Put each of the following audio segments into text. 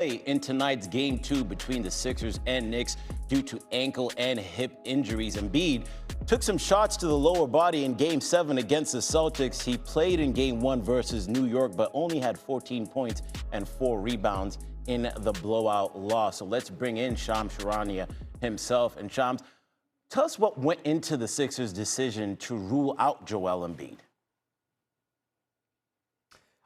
in tonight's Game 2 between the Sixers and Knicks due to ankle and hip injuries. Embiid took some shots to the lower body in Game 7 against the Celtics. He played in Game 1 versus New York, but only had 14 points and 4 rebounds in the blowout loss. So let's bring in Shams Charania himself. And Shams, tell us what went into the Sixers' decision to rule out Joel Embiid.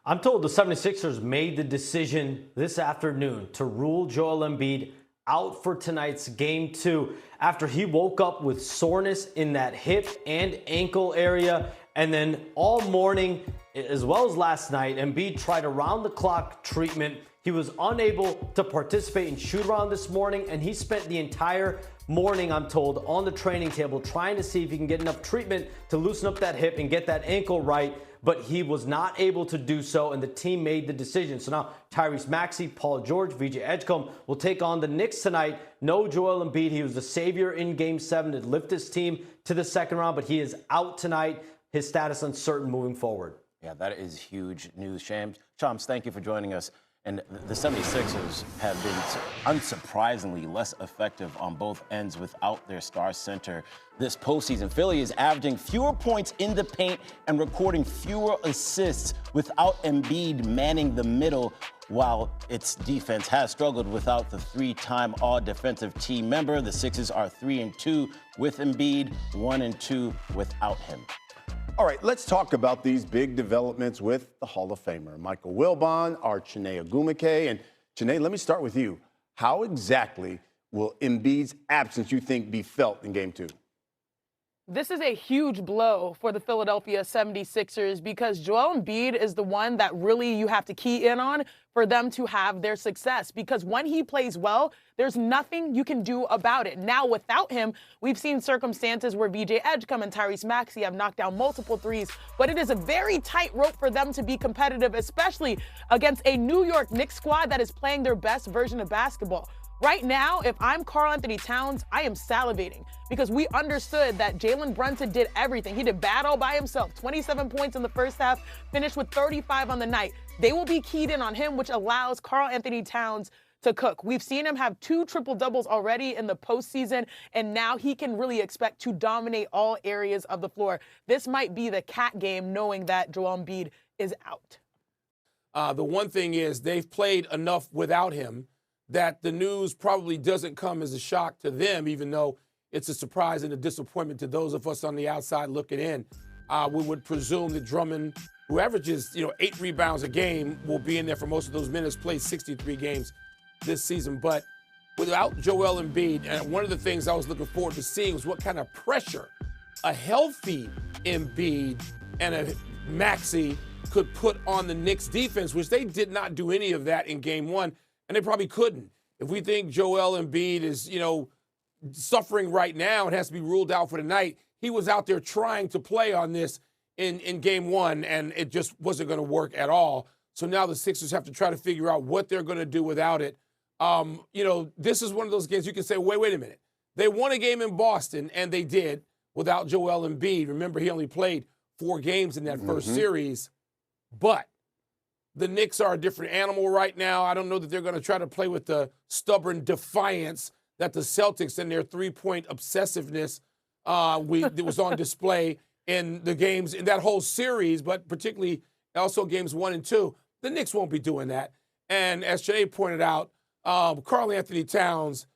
I'm told the 76ers made the decision this afternoon to rule Joel Embiid out for tonight's Game 2 after he woke up with soreness in that hip and ankle area. And then all morning, as well as last night, Embiid tried around-the-clock treatment. He was unable to participate in shoot-around this morning, and he spent the entire morning, I'm told, on the training table trying to see if he can get enough treatment to loosen up that hip and get that ankle right. But he was not able to do so, and the team made the decision. So now Tyrese Maxey, Paul George, VJ Edgecombe will take on the Knicks tonight. No Joel Embiid. He was the savior in Game 7 to lift his team to the second round, but he is out tonight. His status uncertain moving forward. Yeah, that is huge news, Shams. Shams, thank you for joining us. And the 76ers have been unsurprisingly less effective on both ends without their star center this postseason. Philly is averaging fewer points in the paint and recording fewer assists without Embiid manning the middle, while its defense has struggled without the 3-time all-defensive team member. The Sixers are 3-2 with Embiid, 1-2 without him. All right, let's talk about these big developments with the Hall of Famer, Michael Wilbon, our Chiney Ogwumike. And Chiney, let me start with you. How exactly will Embiid's absence, you think, be felt in Game 2? This is a huge blow for the Philadelphia 76ers because Joel Embiid is the one that really you have to key in on for them to have their success, because when he plays well, there's nothing you can do about it. Now, without him, we've seen circumstances where VJ Edgecombe and Tyrese Maxey have knocked down multiple threes, but it is a very tight rope for them to be competitive, especially against a New York Knicks squad that is playing their best version of basketball. Right now, if I'm Karl Anthony Towns, I am salivating because we understood that Jalen Brunson did everything. He did battle by himself, 27 points in the first half, finished with 35 on the night. They will be keyed in on him, which allows Karl Anthony Towns to cook. We've seen him have 2 triple-doubles already in the postseason, and now he can really expect to dominate all areas of the floor. This might be the cat game, knowing that Joel Embiid is out. The one thing is they've played enough without him that the news probably doesn't come as a shock to them, even though it's a surprise and a disappointment to those of us on the outside looking in. We would presume that Drummond, who averages 8 rebounds a game, will be in there for most of those minutes, played 63 games this season. But without Joel Embiid, and one of the things I was looking forward to seeing was what kind of pressure a healthy Embiid and a Maxey could put on the Knicks defense, which they did not do any of that in Game 1. And they probably couldn't. If we think Joel Embiid is, suffering right now and has to be ruled out for the night, he was out there trying to play on this in Game 1, and it just wasn't going to work at all. So now the Sixers have to try to figure out what they're going to do without it. This is one of those games you can say, wait a minute. They won a game in Boston, and they did, without Joel Embiid. Remember, he only played 4 games in that first series. But the Knicks are a different animal right now. I don't know that they're going to try to play with the stubborn defiance that the Celtics and their 3-point obsessiveness that was on display in the games in that whole series, but particularly also games 1 and 2. The Knicks won't be doing that. And as Chiney pointed out, Karl Anthony Towns,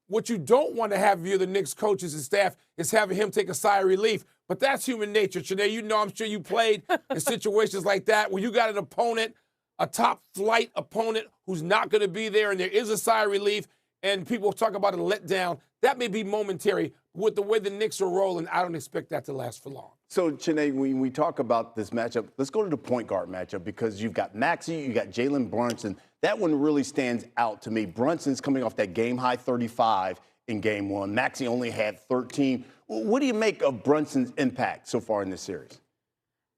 what you don't want to have via the Knicks coaches and staff is having him take a sigh of relief. But that's human nature, Chiney. I'm sure you played in situations like that where you got an opponent, a top-flight opponent who's not going to be there, and there is a sigh of relief, and people talk about a letdown. That may be momentary. With the way the Knicks are rolling, I don't expect that to last for long. So, Chiney, when we talk about this matchup, let's go to the point guard matchup because you've got Maxey, you got Jalen Brunson. That one really stands out to me. Brunson's coming off that game-high 35 in Game 1. Maxey only had 13. What do you make of Brunson's impact so far in this series?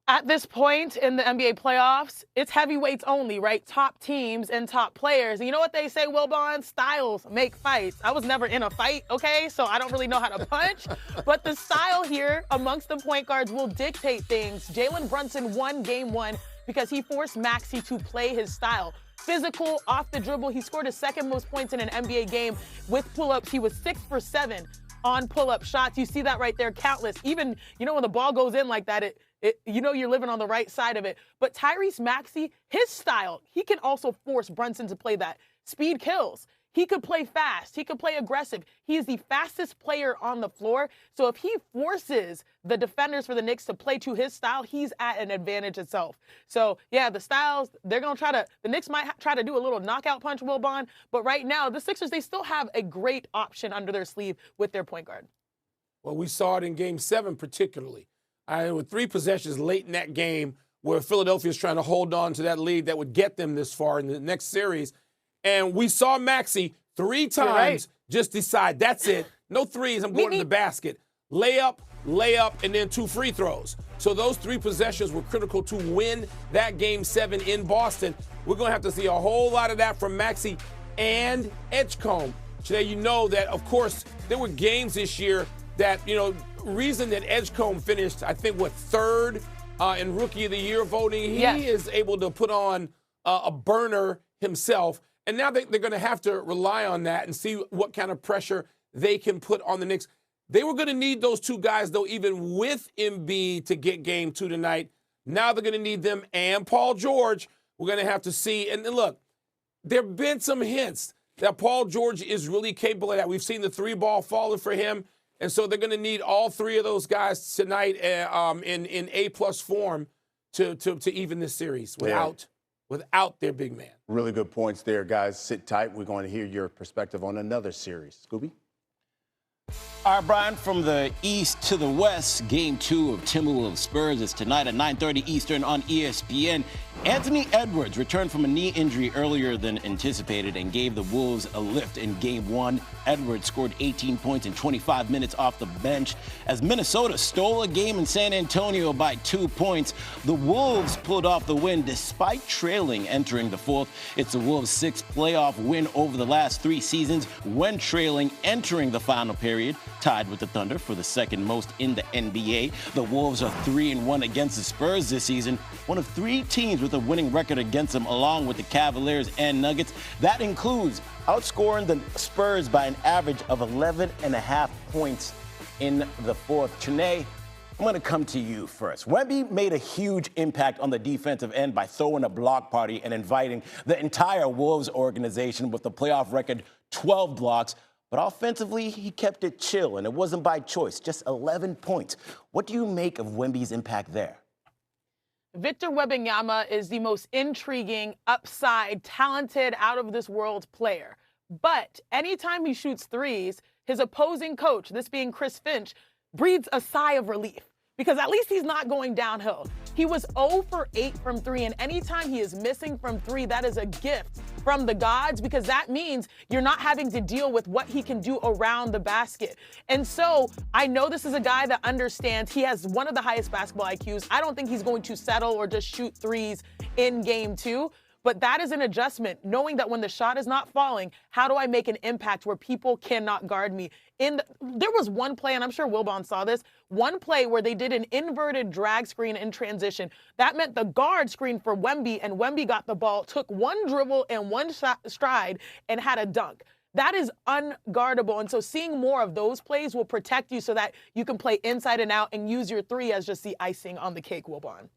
At this point in the NBA playoffs, it's heavyweights only, right? Top teams and top players. And you know what they say, Wilbon? Styles make fights. I was never in a fight, okay? So I don't really know how to punch. But the style here amongst the point guards will dictate things. Jalen Brunson won Game 1 because he forced Maxey to play his style. physical, off the dribble. He scored his second most points in an NBA game with pull-ups. He was 6 for 7 on pull-up shots. You see that right there, countless. Even, when the ball goes in like that, you're living on the right side of it. But Tyrese Maxey, his style, he can also force Brunson to play that. Speed kills. He could play fast. He could play aggressive. He is the fastest player on the floor. So if he forces the defenders for the Knicks to play to his style, he's at an advantage itself. So, yeah, the styles, the Knicks might try to do a little knockout punch, Wilbon. But right now, the Sixers, they still have a great option under their sleeve with their point guard. Well, we saw it in Game 7 particularly. With 3 possessions late in that game where Philadelphia is trying to hold on to that lead that would get them this far in the next series. And we saw Maxey 3 times just decide, that's it. No threes, I'm going to the basket. Layup, and then 2 free throws. So those 3 possessions were critical to win that Game 7 in Boston. We're going to have to see a whole lot of that from Maxey and Edgecombe. Today, you know that, of course, there were games this year that, reason that Edgecombe finished, I think, 3rd in Rookie of the Year voting. He is able to put on a burner himself. And now they're going to have to rely on that and see what kind of pressure they can put on the Knicks. They were going to need those 2 guys, though, even with Embiid to get Game 2 tonight. Now they're going to need them and Paul George. We're going to have to see. And look, there have been some hints that Paul George is really capable of that. We've seen the 3-ball falling for him. And so they're going to need all 3 of those guys tonight in A-plus form to even this series without their big man. Really good points there, guys. Sit tight. We're going to hear your perspective on another series. Scooby? All right, Brian, from the east to the west, Game 2 of Timberwolves Spurs is tonight at 9:30 Eastern on ESPN. Anthony Edwards returned from a knee injury earlier than anticipated and gave the Wolves a lift in Game 1. Edwards scored 18 points in 25 minutes off the bench. As Minnesota stole a game in San Antonio by 2 points, the Wolves pulled off the win despite trailing entering the 4th. It's the Wolves' 6th playoff win over the last 3 seasons when trailing entering the final period, tied with the Thunder for the 2nd most in the NBA. The Wolves are 3-1 against the Spurs this season, one of 3 teams with a winning record against them, along with the Cavaliers and Nuggets. That includes outscoring the Spurs by an average of 11.5 points in the 4th. Trinae, I'm going to come to you first. Wemby made a huge impact on the defensive end by throwing a block party and inviting the entire Wolves organization with the playoff record 12 blocks. But offensively, he kept it chill, and it wasn't by choice, just 11 points. What do you make of Wemby's impact there? Victor Wembanyama is the most intriguing, upside, talented, out-of-this-world player. But anytime he shoots threes, his opposing coach, this being Chris Finch, breathes a sigh of relief because at least he's not going downhill. He was 0 for 8 from 3, and anytime he is missing from 3, that is a gift from the gods because that means you're not having to deal with what he can do around the basket. And so I know this is a guy that understands he has one of the highest basketball IQs. I don't think he's going to settle or just shoot threes in Game 2. But that is an adjustment, knowing that when the shot is not falling, how do I make an impact where people cannot guard me? There was one play, and I'm sure Wilbon saw this, one play where they did an inverted drag screen in transition. That meant the guard screened for Wemby, and Wemby got the ball, took one dribble and one stride, and had a dunk. That is unguardable. And so seeing more of those plays will protect you so that you can play inside and out and use your 3 as just the icing on the cake, Wilbon.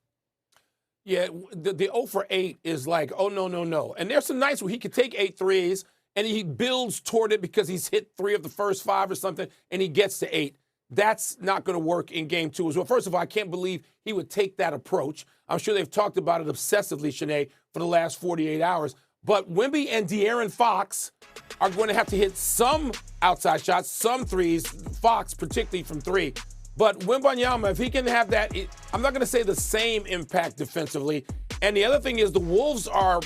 Yeah, the 0 for 8 is like, oh, no. And there's some nights where he could take 8 threes, and he builds toward it because he's hit 3 of the first 5 or something, and he gets to 8. That's not going to work in Game 2 as well. First of all, I can't believe he would take that approach. I'm sure they've talked about it obsessively, Shanae, for the last 48 hours. But Wemby and De'Aaron Fox are going to have to hit some outside shots, some threes, Fox particularly from 3. But Wembanyama, if he can have that, I'm not going to say the same impact defensively. And the other thing is the Wolves are,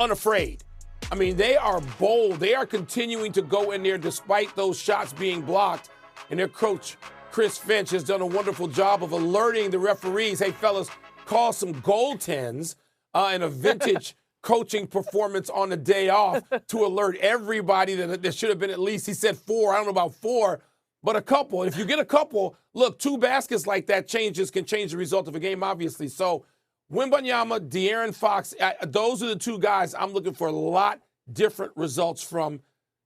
unafraid. I mean, they are bold. They are continuing to go in there despite those shots being blocked. And their coach, Chris Finch, has done a wonderful job of alerting the referees, hey, fellas, call some goaltends and a vintage coaching performance on the day off to alert everybody that there should have been at least, he said 4, I don't know about 4, but a couple. And if you get a couple, look, 2 baskets like that can change the result of a game, obviously. So Wembanyama, De'Aaron Fox, those are the two guys I'm looking for a lot different results from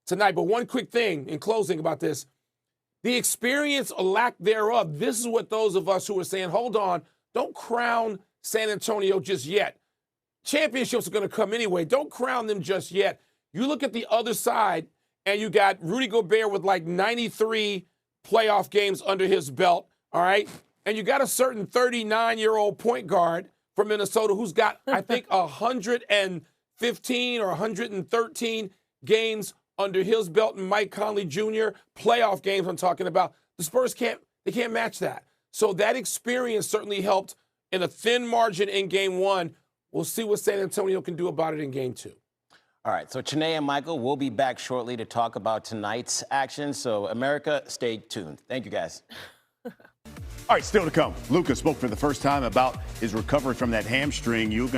tonight. But one quick thing in closing about this, the experience or lack thereof, this is what those of us who are saying, hold on, don't crown San Antonio just yet. Championships are going to come anyway. Don't crown them just yet. You look at the other side, and you got Rudy Gobert with like 93 playoff games under his belt, all right? And you got a certain 39-year-old point guard from Minnesota who's got, I think, 115 or 113 games under his belt, and Mike Conley Jr., playoff games I'm talking about. The Spurs can't match that. So that experience certainly helped in a thin margin in game one. We'll see what San Antonio can do about it in game two. All right, so Chene and Michael will be back shortly to talk about tonight's action. So, America, stay tuned. Thank you, guys. All right, still to come. Luka spoke for the first time about his recovery from that hamstring. You're going to